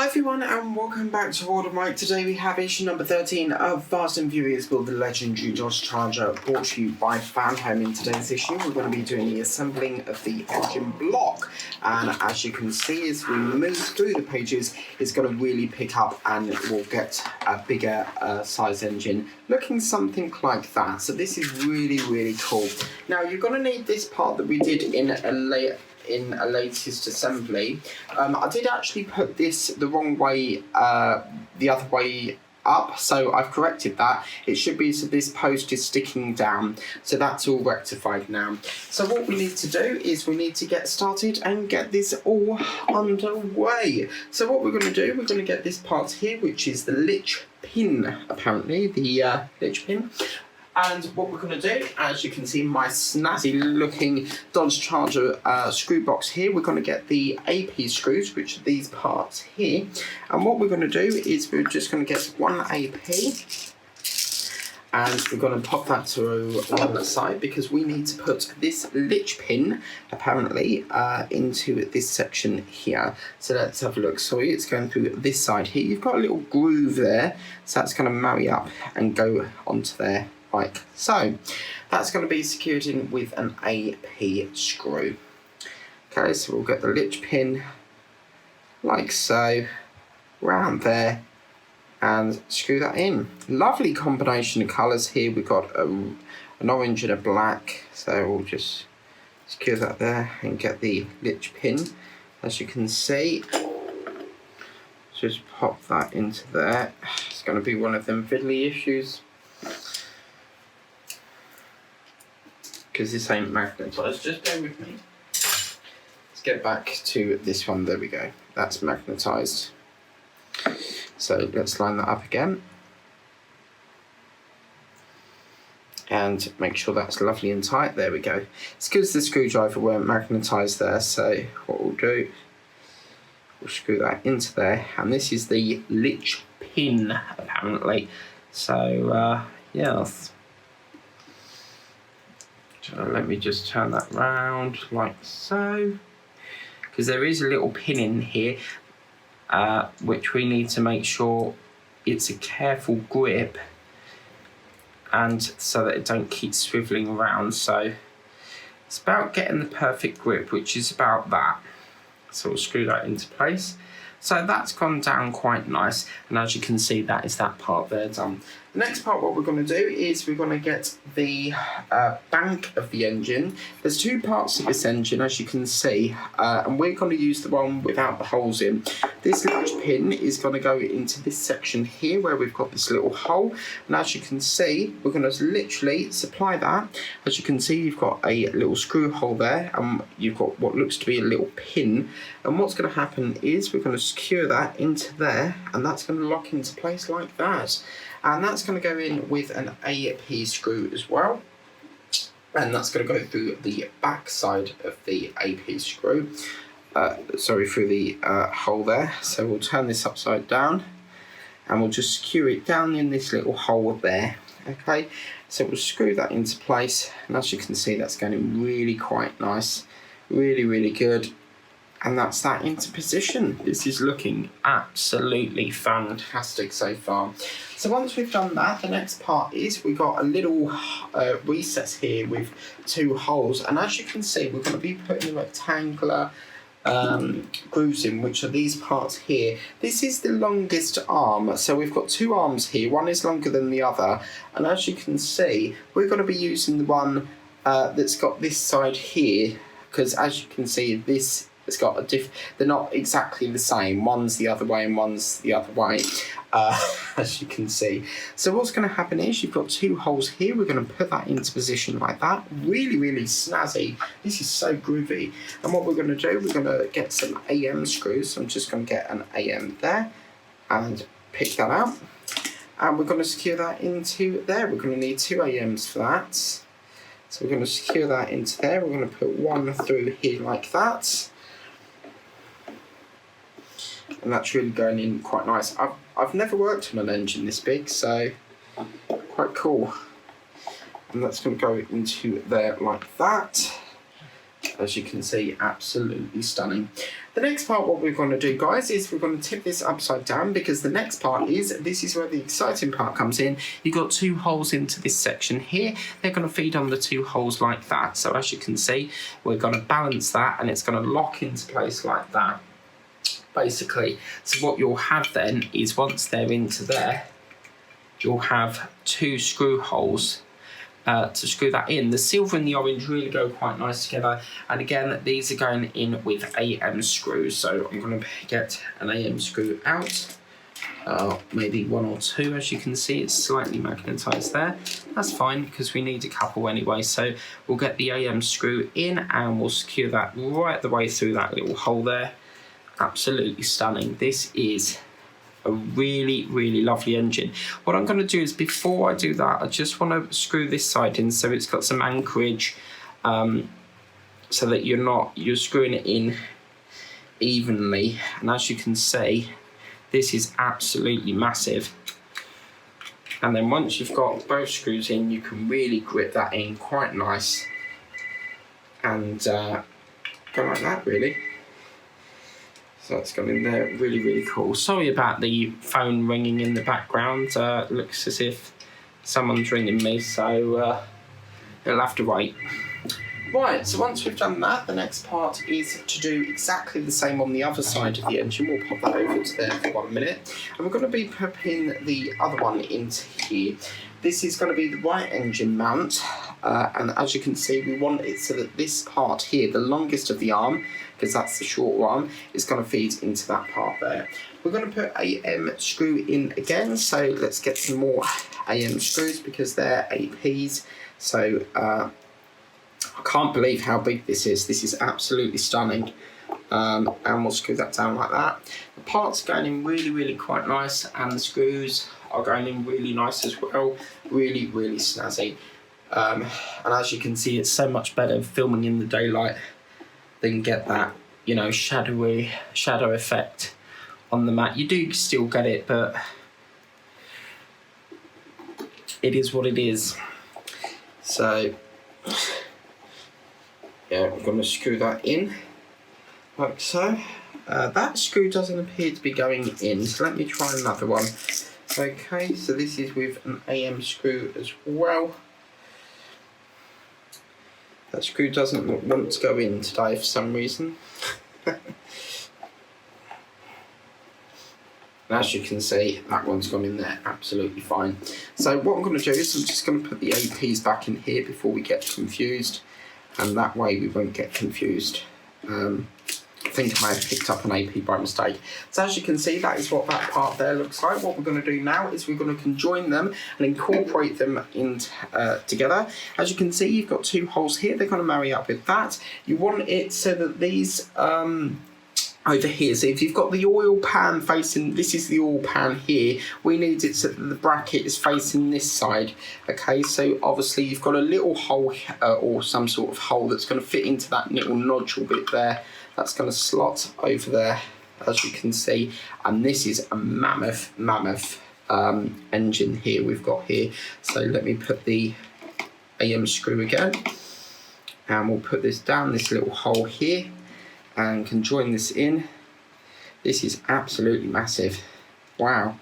everyone and welcome back to World of Mike. Today we have issue number 13 of Fast and Furious Build the Legendary Dodge Charger, brought to you by Fanhome. In today's issue we're going to be doing the assembling of the engine block, and as you can see as we move through the pages it's going to really pick up and we'll get a bigger size engine looking something like that. So this is really cool. Now you're going to need this part that we did in a latest assembly. I did actually put this the wrong way, the other way up, so I've corrected that. It should be so this post is sticking down, so that's all rectified now. So what we need to do is we need to get started and get this all underway. So what we're going to do, we're going to get this part here, which is the litch pin, apparently, the litch pin. And what we're going to do, as you can see my snazzy looking Dodge Charger screw box here, we're going to get the AP screws, which are these parts here. And what we're going to do is we're just going to get one AP and we're going to pop that to one side because we need to put this litch pin, apparently, into this section here. So let's have a look. So it's going through this side here. You've got a little groove there, so that's going to marry up and go onto there. Like so. That's going to be secured in with an AP screw. Okay, so we'll get the litch pin like so, round there, and screw that in. Lovely combination of colours here. We've got an orange and a black, so we'll just secure that there and get the litch pin. As you can see, just pop that into there. It's going to be one of them fiddly issues, because this ain't magnetised. Just bear with me. Let's get back to this one. There we go. That's magnetised. So let's line that up again. And make sure that's lovely and tight. There we go. It's because the screwdriver weren't magnetised there. So what we'll do, we'll screw that into there. And this is the litch pin, apparently. So, yes. Let me just turn that round like so, because there is a little pin in here which we need to make sure it's a careful grip, and so that it don't keep swiveling around. So it's about getting the perfect grip, which is about that. So we'll screw that into place. So that's gone down quite nice, and as you can see that is that part there done. The next part, what we're going to do is we're going to get the bank of the engine. There's two parts of this engine, as you can see, and we're going to use the one without the holes in. This latch pin is going to go into this section here where we've got this little hole, and as you can see we're going to literally supply that. As you can see you've got a little screw hole there, and you've got what looks to be a little pin, and what's going to happen is we're going to secure that into there, and that's going to lock into place like that. And that's going to go in with an AP screw as well, and that's going to go through the back side of the AP screw, through the hole there. So we'll turn this upside down and we'll just secure it down in this little hole there. Okay, so we'll screw that into place, and as you can see that's going in really quite nice, really good. And that's that into position. This is looking absolutely fantastic so far. So once we've done that, the next part is we've got a little recess here with two holes. And as you can see, we're going to be putting the rectangular grooves in, which are these parts here. This is the longest arm. So we've got two arms here. One is longer than the other. And as you can see, we're going to be using the one that's got this side here. Because as you can see, this it's got a they're not exactly the same. One's the other way and one's the other way, as you can see. So what's going to happen is you've got two holes here. We're going to put that into position like that. Really snazzy. This is so groovy. And what we're going to do, we're going to get some AM screws. So I'm just going to get an AM there and pick that out. And we're going to secure that into there. We're going to need two AMs for that. So we're going to secure that into there. We're going to put one through here like that. And that's really going in quite nice. I've never worked on an engine this big, so quite cool. And that's going to go into there like that. As you can see, absolutely stunning. The next part, what we're going to do, guys, is we're going to tip this upside down, because the next part this is where the exciting part comes in. You've got 2 holes into this section here. They're going to feed on the 2 holes like that. So as you can see, we're going to balance that, and it's going to lock into place like that, basically. So what you'll have then is, once they're into there, you'll have 2 screw holes to screw that in. The silver and the orange really go quite nice together, and again, these are going in with AM screws. So I'm going to get an AM screw out, maybe 1 or 2. As you can see, it's slightly magnetised there. That's fine, because we need a couple anyway. So we'll get the AM screw in, and we'll secure that right the way through that little hole there. Absolutely stunning. This is a really, really lovely engine. What I'm going to do is, before I do that, I just want to screw this side in so it's got some anchorage, so that you're screwing it in evenly. And as you can see, this is absolutely massive. And then once you've got both screws in, you can really grip that in quite nice, and go like that, really. So it's gone in there, really, really cool. Sorry about the phone ringing in the background. Looks as if someone's ringing me, so it'll have to wait. Right, so once we've done that, the next part is to do exactly the same on the other side of the engine. We'll pop that over to there for 1 minute. And we're going to be popping the other one into here. This is going to be the right engine mount. And as you can see, we want it so that this part here, the longest of the arm, because that's the short arm, is going to feed into that part there. We're going to put AM screw in again, so let's get some more AM screws, because they're APs. So I can't believe how big this is. This is absolutely stunning. And we'll screw that down like that. The parts are going in really, really quite nice, and the screws are going in really nice as well. Really, really snazzy. And as you can see, it's so much better filming in the daylight than get that, you know, shadow effect on the mat. You do still get it, but it is what it is. So yeah, we're going to screw that in like so. That screw doesn't appear to be going in, so let me try another one. Okay, so this is with an AM screw as well. That screw doesn't want to go in today for some reason. And as you can see, that one's gone in there absolutely fine. So what I'm going to do is I'm just going to put the APs back in here before we get confused, and that way we won't get confused. I think I may have picked up an AP by mistake. So as you can see, that is what that part there looks like. What we're going to do now is we're going to conjoin them and incorporate them in together. As you can see, you've got 2 holes here. They're going to marry up with that. You want it so that these over here, so if you've got the oil pan facing, this is the oil pan here, we need it so that the bracket is facing this side. Okay, so obviously you've got a little hole or some sort of hole that's going to fit into that little nodule bit there. That's going to slot over there, as you can see, and this is a mammoth engine here we've got here. So let me put the AM screw again, and we'll put this down this little hole here and conjoin this in. This is absolutely massive. Wow.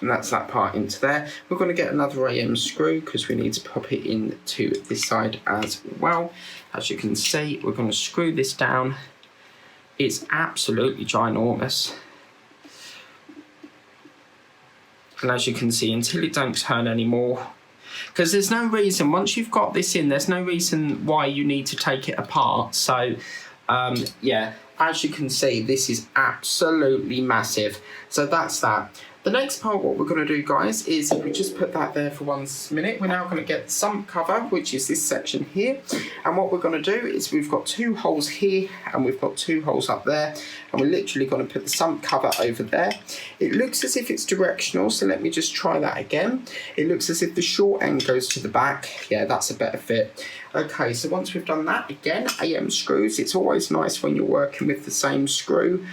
And that's that part into there. We're going to get another AM screw because we need to pop it into this side as well. As you can see, we're going to screw this down. It's absolutely ginormous. And as you can see, until it don't turn anymore, because there's no reason, once you've got this in, there's no reason why you need to take it apart. So yeah, as you can see, this is absolutely massive. So that's that. The next part, what we're going to do, guys, is we just put that there for 1 minute. We're now going to get the sump cover, which is this section here. And what we're going to do is we've got 2 holes here and we've got 2 holes up there. And we're literally going to put the sump cover over there. It looks as if it's directional, so let me just try that again. It looks as if the short end goes to the back. Yeah, that's a better fit. Okay, so once we've done that, again, AM screws. It's always nice when you're working with the same screw.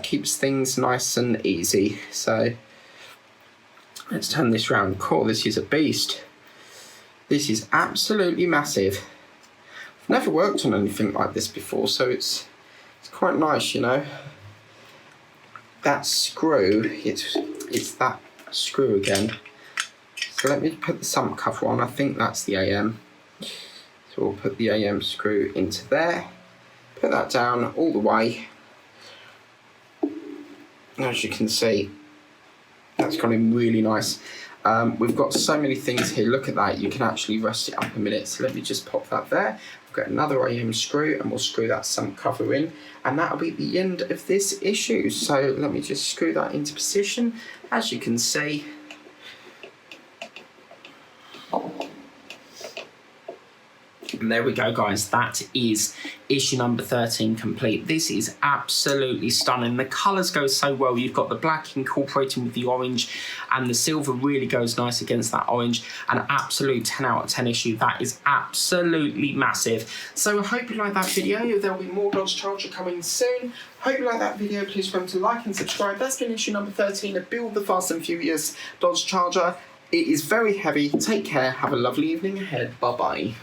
Keeps things nice and easy. So let's turn this round. Cool, this is a beast. This is absolutely massive. I've never worked on anything like this before, so it's quite nice, you know. That screw, it's that screw again. So let me put the sump cover on. I think that's the AM. So we'll put the AM screw into there. Put that down all the way. As you can see, that's gone in really nice. We've got so many things here. Look at that. You can actually rest it up a minute. So let me just pop that there. I've got another AM screw, and we'll screw that sump cover in, and that'll be the end of this issue. So let me just screw that into position. As you can see, and there we go, guys. That is issue number 13 complete. This is absolutely stunning. The colours go so well. You've got the black incorporating with the orange, and the silver really goes nice against that orange. An absolute 10 out of 10 issue. That is absolutely massive. So I hope you like that video. There'll be more Dodge Charger coming soon. Hope you like that video. Please remember to like and subscribe. That's been issue number 13 of Build the Fast and Furious Dodge Charger. It is very heavy. Take care. Have a lovely evening ahead. Bye-bye.